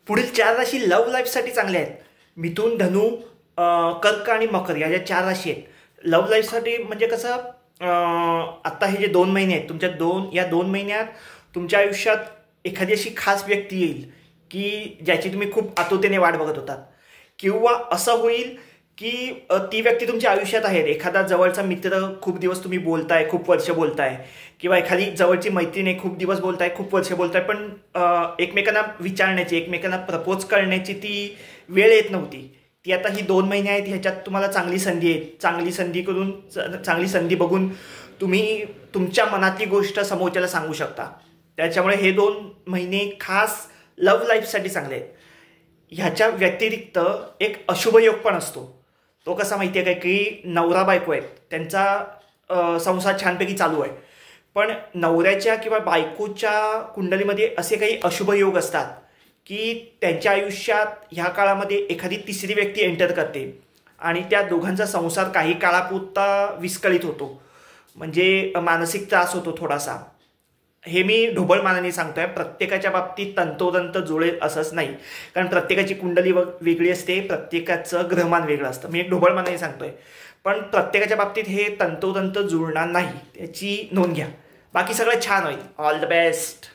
पुढील 4 राशी लव्ह लाईफसाठी चांगल्या आहेत. मिथुन, धनु, कर्क आणि मकर या ज्या 4 राशी आहेत. लव्ह लाईफसाठी म्हणजे कसं, आत्ता हे जे 2 महिने आहेत तुमच्या या 2 महिन्यात तुमच्या आयुष्यात एखादी अशी खास व्यक्ती येईल की ज्याची तुम्ही खूप आतुरतेने वाट बघत होतात. किंवा असं होईल की ती व्यक्ती तुमच्या आयुष्यात आहे. एखादा जवळचा मित्र, खूप दिवस तुम्ही बोलताय, खूप वर्ष बोलताय, किंवा एखादी जवळची मैत्रीण आहे, खूप दिवस बोलताय, खूप वर्ष बोलताय, पण एकमेकांना विचारण्याची, एकमेकांना प्रपोज करण्याची ती वेळ येत नव्हती. ती आता ही 2 महिने आहेत, ह्याच्यात तुम्हाला चांगली संधी आहे. चांगली संधी बघून तुम्ही तुमच्या मनातली गोष्ट समोरच्याला सांगू शकता. त्याच्यामुळे हे 2 महिने खास लव्ह लाईफसाठी चांगले आहेत. ह्याच्या व्यतिरिक्त एक अशुभ योग पण असतो. तो कसा माहिती आहे काय, की नवरा बायको आहेत, त्यांचा संसार छानपैकी चालू आहे, पण नवऱ्याच्या किंवा बायकोच्या कुंडलीमध्ये असे काही अशुभ योग असतात की त्यांच्या आयुष्यात ह्या काळामध्ये एखादी तिसरी व्यक्ती एंटर करते आणि त्या दोघांचा संसार काही काळापुरता विस्कळीत होतो. म्हणजे मानसिक त्रास होतो थोडासा. हे मी ढोबळमानाने सांगतोय. प्रत्येकाच्या बाबतीत तंतोतंत जुळेल असंच नाही, कारण प्रत्येकाची कुंडली वेगळी असते, प्रत्येकाचं ग्रहमान वेगळं असतं. मी एक ढोबळमानाने सांगतोय, पण प्रत्येकाच्या बाबतीत हे तंतोतंत जुळणार नाही, त्याची नोंद घ्या. बाकी सगळं छान होईल. All the best.